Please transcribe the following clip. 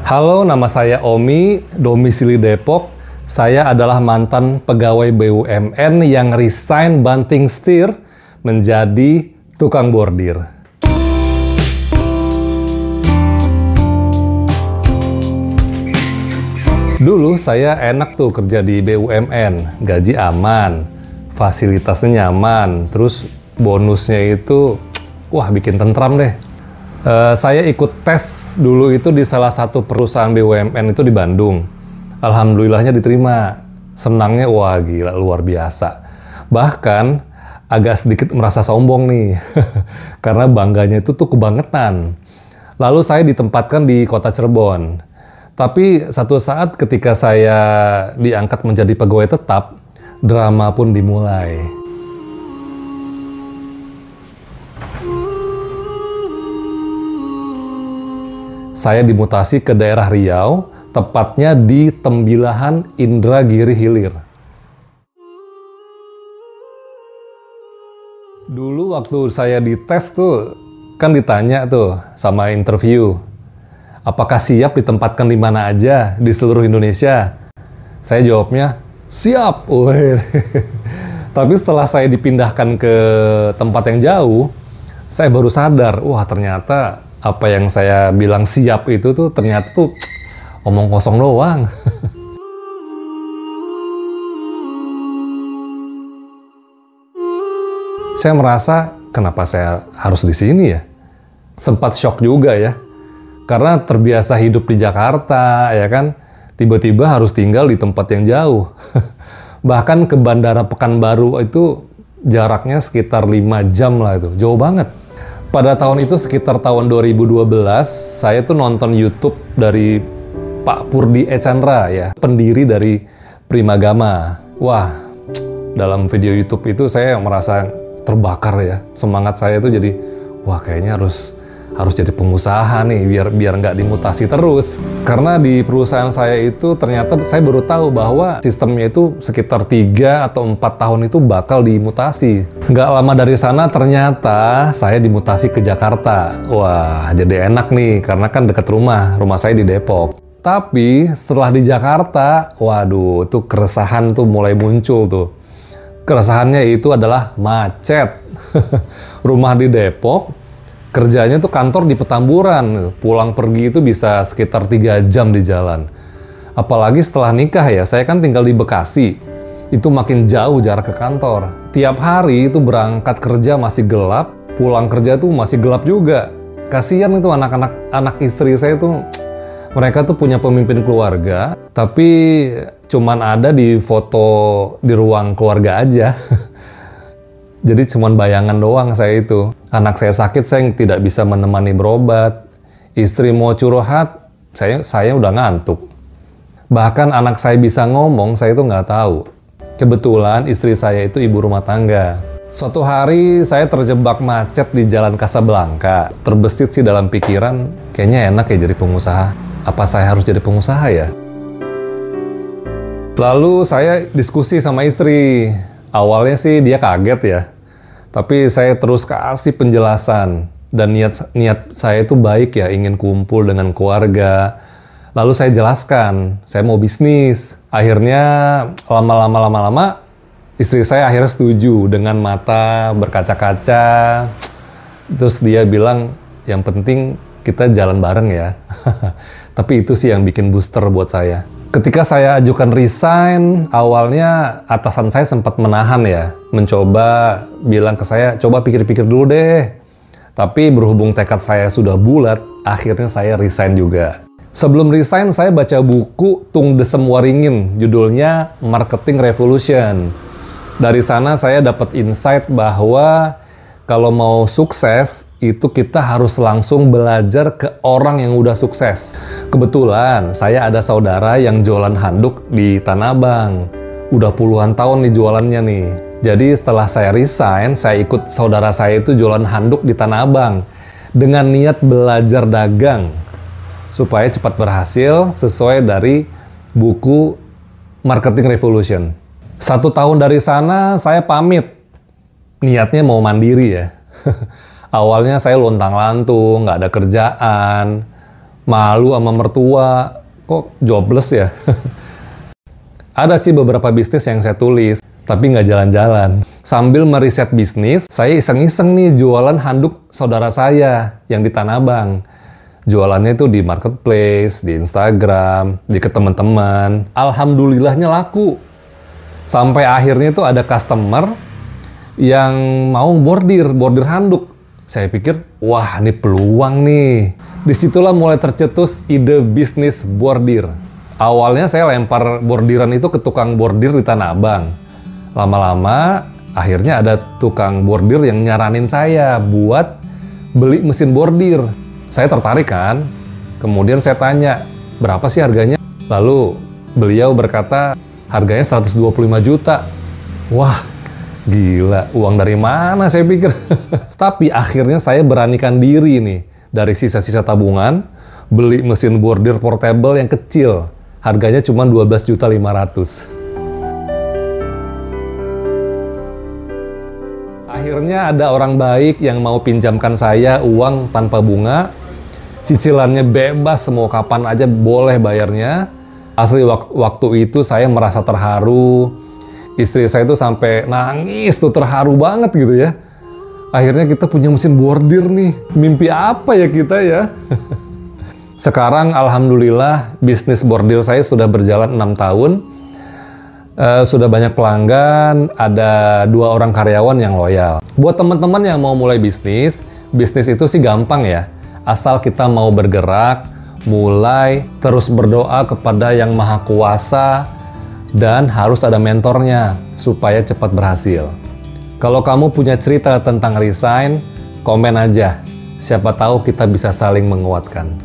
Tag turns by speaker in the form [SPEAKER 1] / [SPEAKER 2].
[SPEAKER 1] Halo, nama saya Omi, domisili Depok. Saya adalah mantan pegawai BUMN yang resign banting setir menjadi tukang bordir. Dulu saya enak tuh kerja di BUMN, gaji aman, fasilitasnya nyaman, terus bonusnya itu, wah bikin tentram deh. Saya ikut tes dulu itu di salah satu perusahaan BUMN itu di Bandung. Alhamdulillahnya diterima. Senangnya wah gila, luar biasa. Bahkan agak sedikit merasa sombong nih. Karena bangganya itu tuh kebangetan. Lalu saya ditempatkan di kota Cirebon. Tapi satu saat ketika saya diangkat menjadi pegawai tetap, drama pun dimulai. Saya dimutasi ke daerah Riau, tepatnya di Tembilahan Indragiri Hilir. Dulu waktu saya dites tuh, kan ditanya tuh sama interview, apakah siap ditempatkan di mana aja di seluruh Indonesia? Saya jawabnya, siap. Tapi setelah saya dipindahkan ke tempat yang jauh, saya baru sadar, wah ternyata apa yang saya bilang siap itu tuh ternyata tuh omong kosong doang. Saya merasa kenapa saya harus di sini ya? Sempat shock juga ya. Karena terbiasa hidup di Jakarta ya kan, tiba-tiba harus tinggal di tempat yang jauh. Bahkan ke Bandara Pekanbaru itu jaraknya sekitar 5 jam lah itu, jauh banget. Pada tahun itu sekitar tahun 2012, saya tuh nonton YouTube dari Pak Purdi Echandra ya, pendiri dari Primagama. Wah, dalam video YouTube itu saya merasa terbakar ya. Semangat saya tuh jadi, wah kayaknya harus jadi pengusaha nih biar nggak dimutasi terus. Karena di perusahaan saya itu ternyata saya baru tahu bahwa sistemnya itu sekitar 3 atau 4 tahun itu bakal dimutasi. Nggak lama dari sana ternyata saya dimutasi ke Jakarta. Wah jadi enak nih karena kan dekat rumah saya di Depok. Tapi setelah di Jakarta, waduh tuh keresahan tuh mulai muncul tuh. Keresahannya itu adalah macet. Rumah di Depok, kerjanya tuh kantor di Petamburan, pulang pergi itu bisa sekitar 3 jam di jalan. Apalagi setelah nikah ya, saya kan tinggal di Bekasi, itu makin jauh jarak ke kantor. Tiap hari itu berangkat kerja masih gelap, pulang kerja tuh masih gelap juga. Kasihan itu anak istri saya tuh, mereka tuh punya pemimpin keluarga, tapi cuman ada di foto di ruang keluarga aja. Jadi cuman bayangan doang saya itu. Anak saya sakit, saya tidak bisa menemani berobat. Istri mau curhat, saya udah ngantuk. Bahkan anak saya bisa ngomong, saya itu nggak tahu. Kebetulan istri saya itu ibu rumah tangga. Suatu hari saya terjebak macet di Jalan Kasablanka. Terbesit sih dalam pikiran, kayaknya enak ya jadi pengusaha. Apa saya harus jadi pengusaha ya? Lalu saya diskusi sama istri. Awalnya sih dia kaget ya, tapi saya terus kasih penjelasan dan niat saya itu baik ya, ingin kumpul dengan keluarga. Lalu saya jelaskan, saya mau bisnis. Akhirnya lama-lama istri saya akhirnya setuju dengan mata berkaca-kaca. Terus dia bilang, yang penting kita jalan bareng ya. Tapi itu sih yang bikin booster buat saya. Ketika saya ajukan resign, awalnya atasan saya sempat menahan ya, mencoba bilang ke saya, coba pikir-pikir dulu deh. Tapi berhubung tekad saya sudah bulat, akhirnya saya resign juga. Sebelum resign, saya baca buku Tung Desem Waringin, judulnya Marketing Revolution. Dari sana saya dapat insight bahwa kalau mau sukses, itu kita harus langsung belajar ke orang yang udah sukses. Kebetulan, saya ada saudara yang jualan handuk di Tanah Abang. Udah puluhan tahun nih jualannya nih. Jadi setelah saya resign, saya ikut saudara saya itu jualan handuk di Tanah Abang. Dengan niat belajar dagang. Supaya cepat berhasil sesuai dari buku Marketing Revolution. 1 tahun dari sana, saya pamit. Niatnya mau mandiri ya. Awalnya saya lontang-lantung, nggak ada kerjaan. malu sama mertua, kok jobless ya? Ada sih beberapa bisnis yang saya tulis, tapi nggak jalan-jalan. Sambil meriset bisnis, saya iseng-iseng nih jualan handuk saudara saya yang di Tanah Abang. Jualannya itu di marketplace, di Instagram, di ke teman-teman. Alhamdulillahnya laku. Sampai akhirnya tuh ada customer yang mau bordir handuk. Saya pikir, wah ini peluang nih. Disitulah mulai tercetus ide bisnis bordir. Awalnya saya lempar bordiran itu ke tukang bordir di Tanah Abang. Lama-lama akhirnya ada tukang bordir yang nyaranin saya buat beli mesin bordir. Saya tertarik kan, kemudian saya tanya, berapa sih harganya? Lalu beliau berkata, harganya 125 juta. Wah, gila, uang dari mana saya pikir. Tapi akhirnya saya beranikan diri nih, dari sisa-sisa tabungan, beli mesin bordir portable yang kecil. Harganya cuma 12.500.000. Akhirnya ada orang baik yang mau pinjamkan saya uang tanpa bunga. Cicilannya bebas, mau kapan aja boleh bayarnya. Asli waktu itu saya merasa terharu. Istri saya tuh sampai nangis tuh, terharu banget gitu ya. Akhirnya kita punya mesin bordir nih. Mimpi apa ya kita ya? Sekarang alhamdulillah bisnis bordir saya sudah berjalan 6 tahun. Sudah banyak pelanggan, ada 2 orang karyawan yang loyal. Buat teman-teman yang mau mulai bisnis itu sih gampang ya. Asal kita mau bergerak, mulai, terus berdoa kepada Yang Maha Kuasa, dan harus ada mentornya supaya cepat berhasil. Kalau kamu punya cerita tentang resign, komen aja. Siapa tahu kita bisa saling menguatkan.